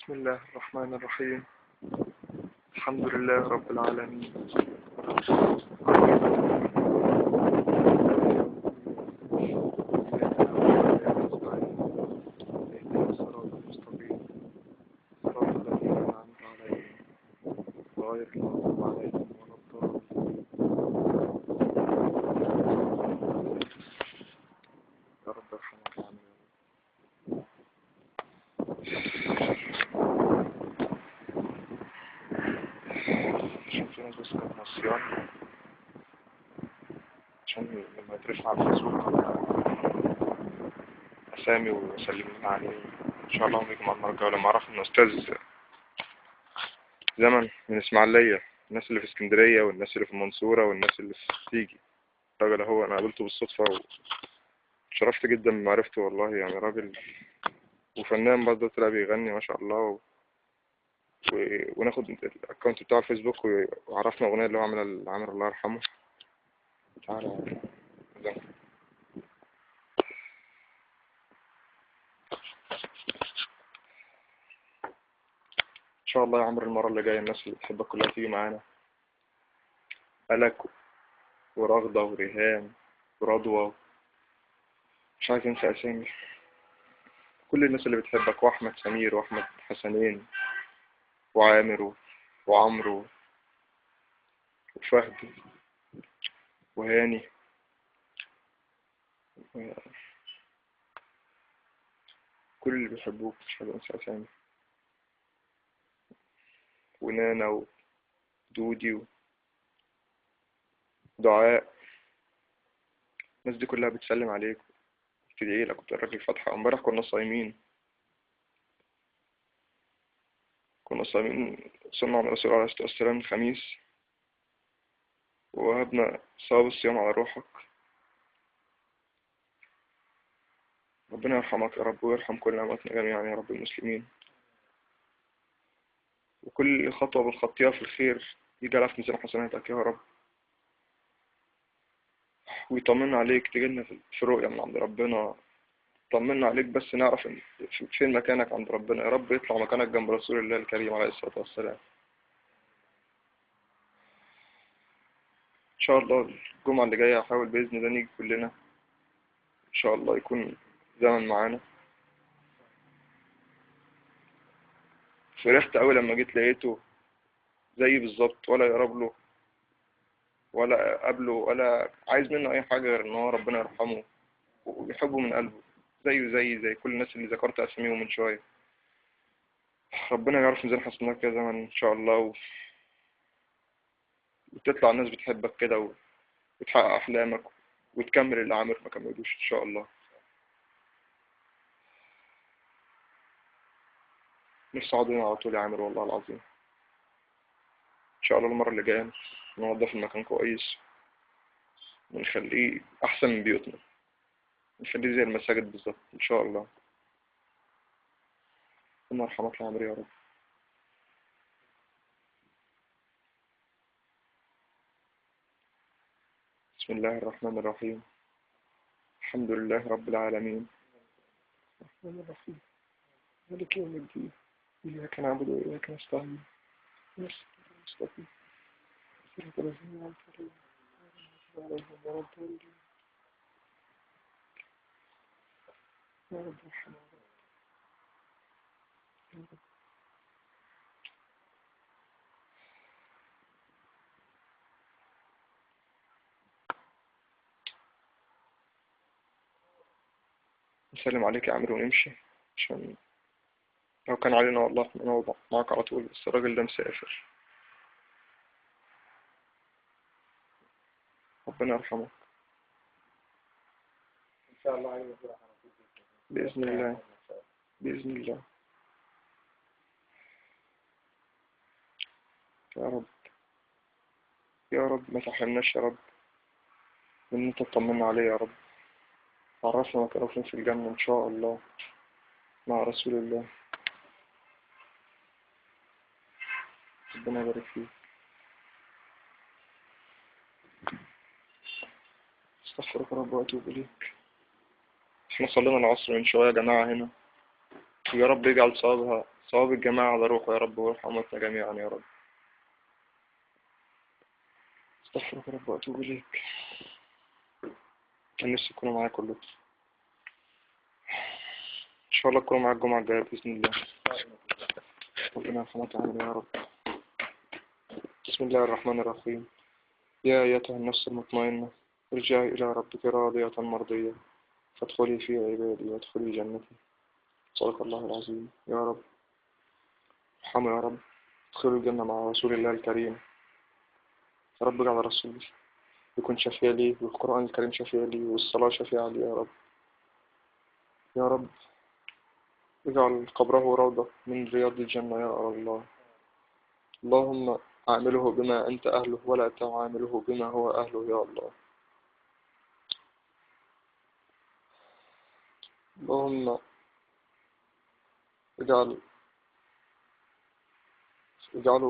بسم الله الرحمن الرحيم. الحمد لله رب العالمين. اهدنا الصراط المستقيم صراط الذين أنعمت عليهم غير المغضوب عليهم ولا الضالين. يا رب ارحمك يا عم. عشان في ناس بتسكت من الصيام عشان لما يترفع على الفيسبوك أسامي وسلمنا عليه إن شاء الله هم يجوا المرة الجاية. لما أعرف إن أستاذ زمن من إسماعيلية، الناس اللي في اسكندرية والناس اللي في المنصورة والناس اللي في سيجي، الراجل هو أنا قابلته بالصدفة وشرفت جدا بمعرفته والله. يعني راجل وفنان برضه، طلع بيغني ما شاء الله وناخد الأكونت بتاع الفيسبوك وعرفنا أغنية اللي هو عامل الله يرحمه. تعالى ده. إن شاء الله يا عمرو المرة اللي جاية الناس اللي بتحبك كلها تيجي معانا، ألك ورغدة وريهام ورضوى، مش عايز انسى أسامي كل الناس اللي بتحبك، وأحمد سمير وأحمد حسنين وعامر وعمرو وفهد وهاني كل اللي بيحبوك، مش عايز انسى أسامي، ونانا ودودي ودعاء. الناس دي كلها بتسلم عليك وتدعي لك وتقرأ لك الفاتحة. امبارح كنا صايمين صلنا على الرسول عليه الصلاة والسلام الخميس، ووهبنا ثواب الصيام على روحك. ربنا يرحمك يا رب ويرحم كل أمواتنا جميعا يا رب المسلمين. وكل خطوة بنخطيها في الخير يجعلها في ميزان حسناتك يا رب، ويطمنا عليك تجيلنا في رؤية من عند ربنا. طمنا عليك بس نعرف فين مكانك عند ربنا يا رب، يطلع مكانك جنب رسول الله الكريم عليه الصلاة والسلام. إن شاء الله الجمعة اللي جاية هحاول بإذن الله نيجي كلنا إن شاء الله، يكون زمن معانا. فرحت أوي لما جيت لقيته زي بالظبط، ولا يقرب له ولا قبله ولا عايز منه أي حاجة غير إن هو ربنا يرحمه ويحبه من قلبه، زي كل الناس اللي ذكرت أساميهم من شوية. ربنا يعرف ميزان حسناتك يا زمن إن شاء الله وتطلع الناس بتحبك كده وتحقق أحلامك وتكمل اللي عامر ما كملوش إن شاء الله. نفسي أقعد هنا على طول يا عامر والله العظيم. إن شاء الله المرة اللي جاية ننضف المكان كويس ونخليه أحسن من بيوتنا، نخليه زي المساجد بالظبط إن شاء الله. ربنا يرحمك يا عمرو يا رب. بسم الله الرحمن الرحيم. الحمد لله رب العالمين الرحمن الرحيم مالك يوم الدين، إياك نعبد وإياك نستعين اهدنا الصراط المستقيم صراط الذين أنعمت عليهم غير المغضوب عليهم ولا الضالين. يا رب ارحمنا يا رب. نسلم عليك يا عمرو ونمشي، عشان لو كان علينا والله نقعد معاك على طول، بس الراجل ده مسافر. ربنا يرحمه إن شاء الله عليه وسلم. بإذن الله بإذن الله يا رب. يا رب ما تحرمناش يا رب من انت تطمنا عليه يا رب، عرفنا مكانه فين في الجنة إن شاء الله مع رسول الله. ربنا يبارك فيك. استغفرك يا رب وأتوب إليك. احنا صلينا العصر من شوية يا جماعة هنا، يا رب يجعل صواب الجماعة على روحه يا رب، وارحمتنا جميعا يا رب. استغفرك يا رب وأتوب إليك. كان نفسي تكونوا معايا كلكم، إن شاء الله تكونوا معايا الجمعة الجاية بإذن الله. ربنا يرحمك يا رب. بسم الله الرحمن الرحيم. يا أيتها النفس المطمئنة ارجعي إلى ربك راضية مرضية فادخلي في عبادي وادخلي جنتي. صدق الله العظيم. يا رب ارحموا يا رب، ادخلوا الجنة مع رسول الله الكريم. يا رب اجعل رسولي يكون شفيع لي، والقرآن الكريم شفيع لي، والصلاة شفيعة لي يا رب. يا رب اجعل قبره روضة من رياض الجنة يا الله. اللهم أعمله بما أنت أهله ولا تعامله بما هو أهله يا الله. اللهم اجعله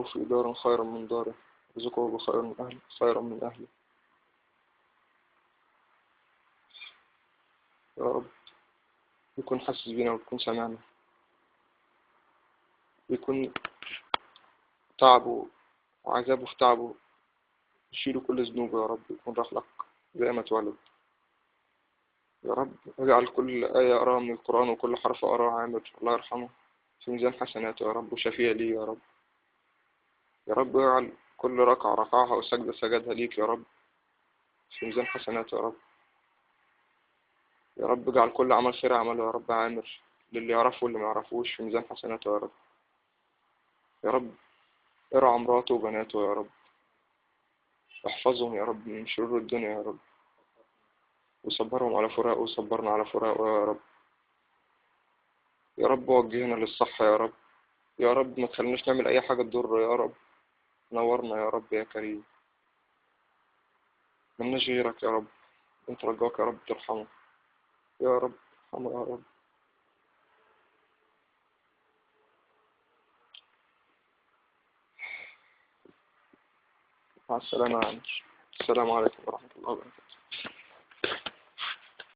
في دار خيرا من داره، ارزقه بخير من أهله، خيرا من أهله يا رب. يكون حاسس بينا ويكون سمعنا، يكون تعبه وعذابه في تعبه يشيله كل ذنوبه يا رب، يكون راح لك زي ما اتولد يا رب. اجعل كل آية أقراها من القرآن وكل حرف أقراه عامر الله يرحمه في ميزان حسناته يا رب، وشفيع لي يا رب. يا رب اجعل كل ركعة ركعها وسجدة سجدها ليك يا رب في ميزان حسناته يا رب. يا رب اجعل كل عمل خير عمله يا رب عامر للي يعرفه واللي ما يعرفوش في ميزان حسناته يا رب. يا رب ارعى مراته وبناته يا رب، احفظهم يا رب من شرور الدنيا يا رب، وصبرهم على فراقه وصبرنا على فراقه يا رب. يا رب وجهنا للصح يا رب. يا رب ما تخليناش نعمل أي حاجة تضره يا رب. نورنا يا رب يا كريم، ملناش غيرك يا رب، انت رجاك يا رب ترحمه يا رب. ارحمه يا رب. مع السلامة يا عنش. السلام عليكم ورحمة الله وبركاته.